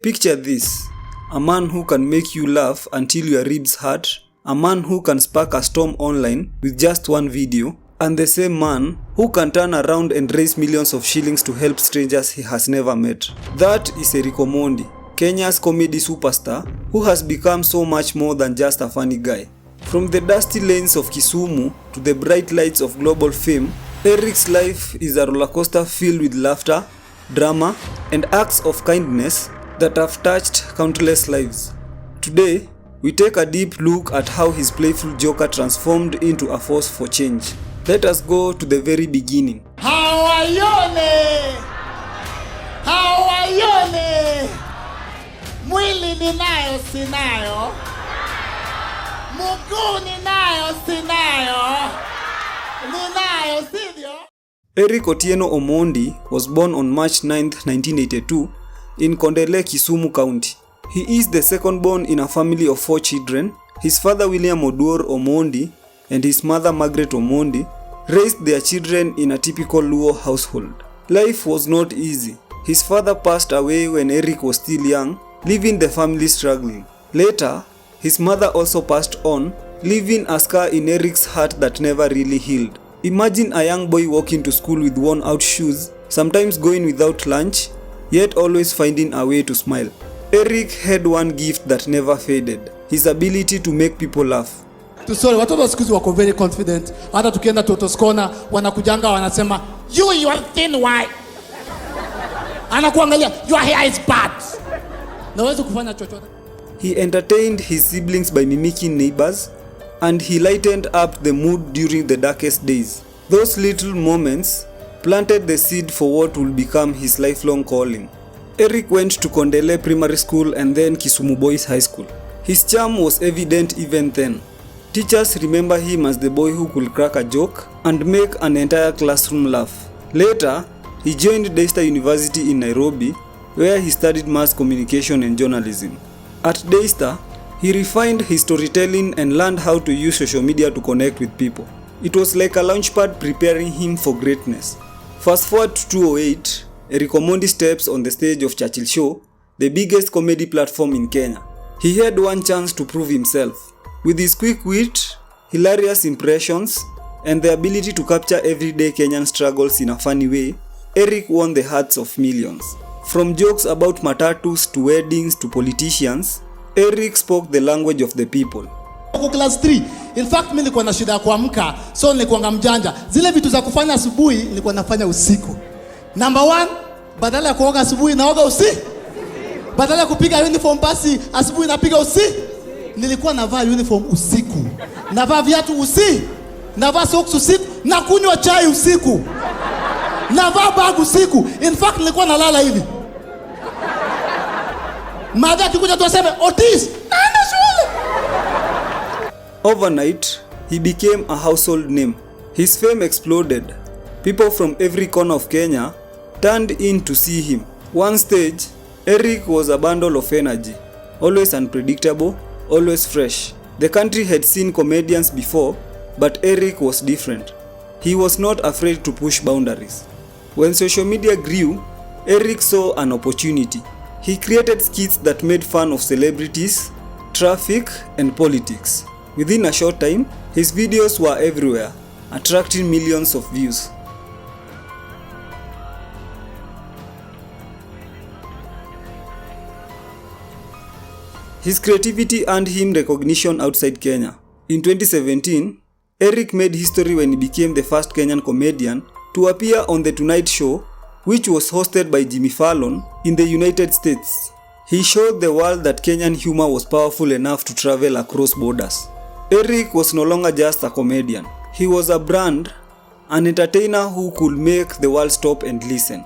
Picture this, a man who can make you laugh until your ribs hurt, a man who can spark a storm online with just one video, and the same man who can turn around and raise millions of shillings to help strangers he has never met. That is Eric OMONDI, Kenya's comedy superstar who has become so much more than just a funny guy. From the dusty lanes of Kisumu to the bright lights of global fame, Eric's life is a rollercoaster filled with laughter, drama, and acts of kindness that have touched countless lives. Today, we take a deep look at how his playful joker transformed into a force for change. Let us go to the very beginning. Hawaione! Hawaione! Mwili ninayo sinayo. Muguu ninayo sinayo. Ninayo sivyo. Eric Otieno OMONDI was born on March 9, 1982 in Kondele, Kisumu County. He is the second born in a family of 4 children. His father William Oduor OMONDI and his mother Margaret OMONDI raised their children in a typical Luo household. Life was not easy. His father passed away when Eric was still young, leaving the family struggling. Later, his mother also passed on, leaving a scar in Eric's heart that never really healed. Imagine a young boy walking to school with worn out shoes, sometimes going without lunch, yet always finding a way to smile. Eric had one gift that never faded, his ability to make people laugh. Sorry, watoto siku hizi wako very confident. Hata tukienda Toto's Corner wanakujanga wanasema you are thin white. Anakuangalia your hair is bad. Naweza kufanya chochote. He entertained his siblings by mimicking neighbors, and he lightened up the mood during the darkest days. Those little moments planted the seed for what would become his lifelong calling. Eric went to Kondele Primary School and then Kisumu Boys High School. His charm was evident even then. Teachers remember him as the boy who could crack a joke and make an entire classroom laugh. Later, he joined Daystar University in Nairobi, where he studied mass communication and journalism. At Daystar, he refined his storytelling and learned how to use social media to connect with people. It was like a launchpad preparing him for greatness. Fast forward to 2008, Eric OMONDI steps on the stage of Churchill Show, the biggest comedy platform in Kenya. He had one chance to prove himself. With his quick wit, hilarious impressions, and the ability to capture everyday Kenyan struggles in a funny way, Eric won the hearts of millions. From jokes about matatus to weddings to politicians, Eric spoke the language of the people. Class 3. In fact, mimi nilikuwa na shida ya kuamka, so nilikuwa mjanja. Zile vitu za kufanya asubuhi nilikuwa nafanya usiku. Number 1, badala ya kuoga asubuhi naoga usiku. Badala ya kupiga uniform basi asubuhi napiga usiku. Nilikuwa navaa uniform usiku. Navaa viatu usiku. Navaa socks usiku, na kunywa chai usiku. Navaa bag usiku. In fact, nilikuwa nalala hivi. Mada akikuja tu aseme Otis, naenda shule. Overnight, he became a household name. His fame exploded. People from every corner of Kenya turned in to see him. One stage, Eric was a bundle of energy, always unpredictable, always fresh. The country had seen comedians before, but Eric was different. He was not afraid to push boundaries. When social media grew, Eric saw an opportunity. He created skits that made fun of celebrities, traffic, and politics. Within a short time, his videos were everywhere, attracting millions of views. His creativity earned him recognition outside Kenya. In 2017, Eric made history when he became the first Kenyan comedian to appear on The Tonight Show, which was hosted by Jimmy Fallon in the United States. He showed the world that Kenyan humor was powerful enough to travel across borders. Eric was no longer just a comedian. He was a brand, an entertainer who could make the world stop and listen.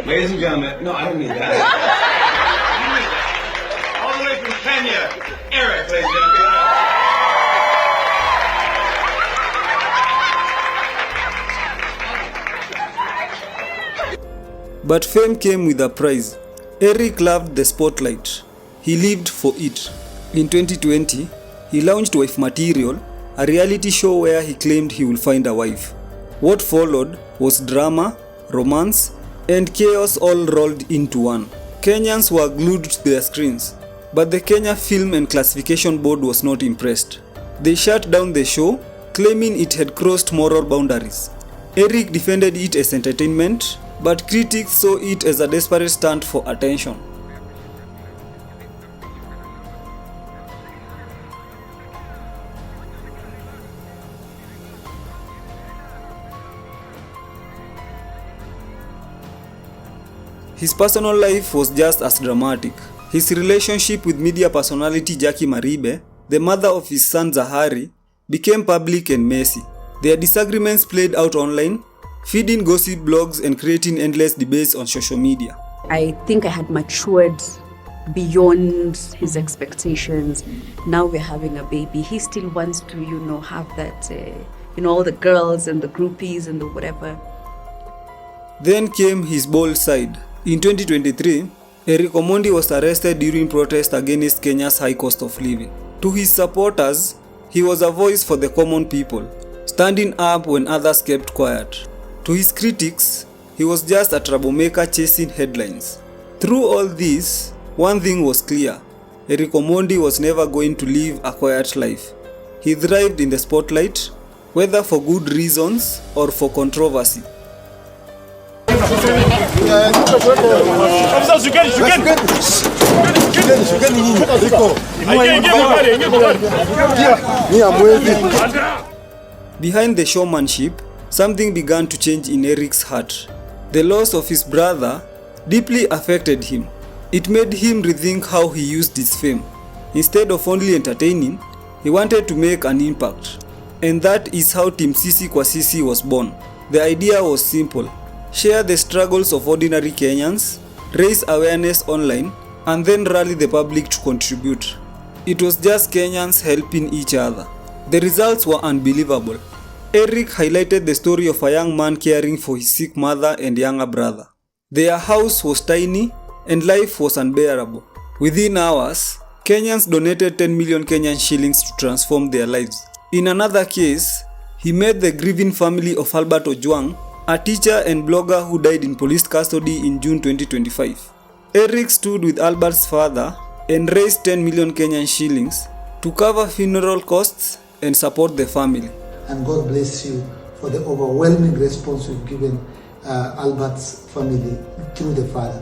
Ladies and gentlemen, no, I don't need that. All the way from Kenya, Eric, ladies and gentlemen. But fame came with a price. Eric loved the spotlight. He lived for it. In 2020, he launched Wife Material, a reality show where he claimed he will find a wife. What followed was drama, romance, and chaos all rolled into one. Kenyans were glued to their screens, but the Kenya Film and Classification Board was not impressed. They shut down the show, claiming it had crossed moral boundaries. Eric defended it as entertainment, but critics saw it as a desperate stunt for attention. His personal life was just as dramatic. His relationship with media personality Jackie Maribe, the mother of his son Zahari, became public and messy. Their disagreements played out online, feeding gossip blogs and creating endless debates on social media. I think I had matured beyond his expectations. Now we're having a baby. He still wants to, have that, all the girls and the groupies and the whatever. Then came his bold side. In 2023, Eric Omondi was arrested during protests against Kenya's high cost of living. To his supporters, he was a voice for the common people, standing up when others kept quiet. To his critics, he was just a troublemaker chasing headlines. Through all this, one thing was clear: Eric Omondi was never going to live a quiet life. He thrived in the spotlight, whether for good reasons or for controversy. Behind the showmanship, something began to change in Eric's heart. The loss of his brother deeply affected him. It made him rethink how he used his fame. Instead of only entertaining, he wanted to make an impact. And that is how Team Sisi kwa Sisi was born. The idea was simple: share the struggles of ordinary Kenyans, raise awareness online, and then rally the public to contribute. It was just Kenyans helping each other. The results were unbelievable. Eric highlighted the story of a young man caring for his sick mother and younger brother. Their house was tiny and life was unbearable. Within hours, Kenyans donated 10 million Kenyan shillings to transform their lives. In another case, he met the grieving family of Albert Ojwang, a teacher and blogger who died in police custody in June 2025. Eric stood with Albert's father and raised 10 million Kenyan shillings to cover funeral costs and support the family. And God bless you for the overwhelming response you've given Albert's family through the father.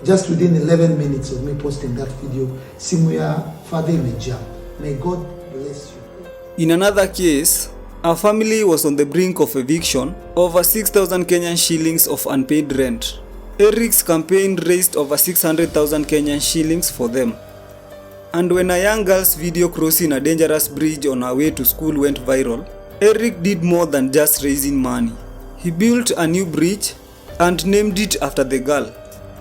Just within 11 minutes of me posting that video, Simuya father imejaa. May God bless you. In another case, a family was on the brink of eviction, over 6,000 Kenyan shillings of unpaid rent. Eric's campaign raised over 600,000 Kenyan shillings for them. And when a young girl's video crossing a dangerous bridge on her way to school went viral, Eric did more than just raising money. He built a new bridge and named it after the girl.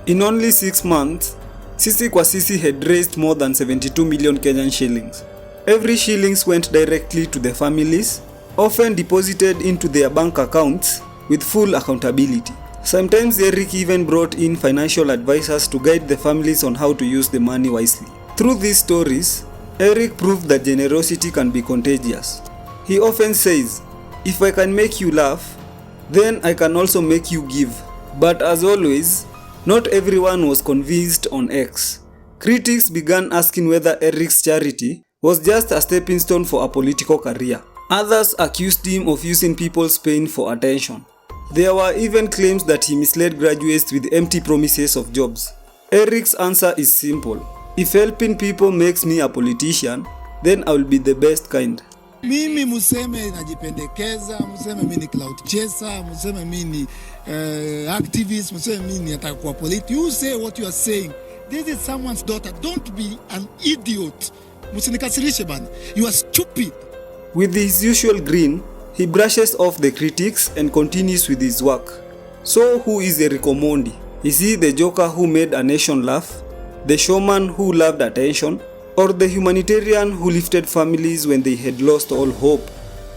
In only 6 months, Sisi kwa Sisi had raised more than 72 million Kenyan shillings. Every shillings went directly to the families, often deposited into their bank accounts with full accountability. Sometimes Eric even brought in financial advisors to guide the families on how to use the money wisely. Through these stories, Eric proved that generosity can be contagious. He often says, "If I can make you laugh, then I can also make you give." But as always, not everyone was convinced on X. Critics began asking whether Eric's charity was just a stepping stone for a political career. Others accused him of using people's pain for attention. There were even claims that he misled graduates with empty promises of jobs. Eric's answer is simple: if helping people makes me a politician, then I will be the best kind. Mimi museme najipendekeza, museme mimi ni cloud chaser, museme mimi ni activist, museme mimi ni atakuwa politician. You say what you are saying. This is someone's daughter. Don't be an idiot. Musinikasirishe bana. You are stupid. With his usual grin, he brushes off the critics and continues with his work. So who is Eric Omondi? Is he the joker who made a nation laugh? The showman who loved attention? Or the humanitarian who lifted families when they had lost all hope?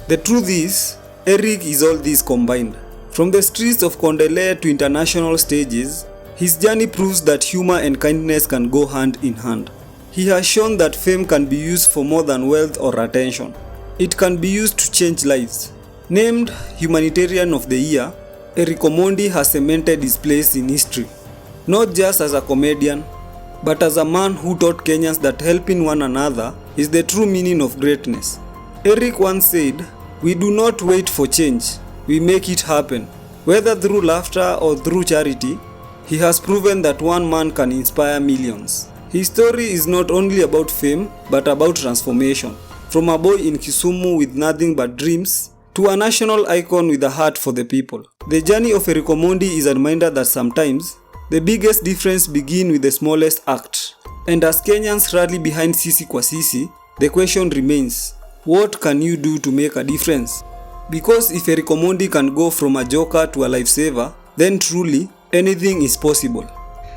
The truth is, Eric is all these combined. From the streets of Kondele to international stages, his journey proves that humor and kindness can go hand in hand. He has shown that fame can be used for more than wealth or attention. It can be used to change lives. Named Humanitarian of the Year, Eric Omondi has cemented his place in history, not just as a comedian, but as a man who taught Kenyans that helping one another is the true meaning of greatness. Eric once said, "We do not wait for change, we make it happen." Whether through laughter or through charity, he has proven that one man can inspire millions. His story is not only about fame, but about transformation. From a boy in Kisumu with nothing but dreams, to a national icon with a heart for the people. The journey of Eric Omondi is a reminder that sometimes, the biggest difference begins with the smallest act. And as Kenyans rally behind Sisi kwa Sisi, the question remains, what can you do to make a difference? Because if Eric Omondi can go from a joker to a lifesaver, then truly, anything is possible.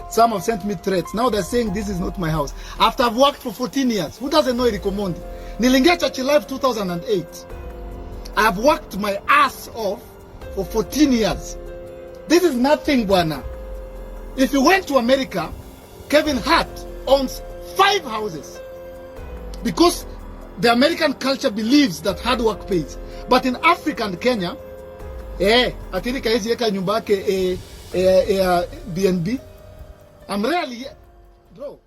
Some have sent me threats. Now they're saying this is not my house. After I've worked for 14 years. Who doesn't know Eric Omondi? Nilingia Church Live 2008. I've worked my ass off for 14 years. This is nothing, bwana. If you went to America, Kevin Hart owns 5 houses. Because the American culture believes that hard work pays. But in Africa and Kenya, atiri kaezi yeka nyumba yake BNB. I'm rarely, bro.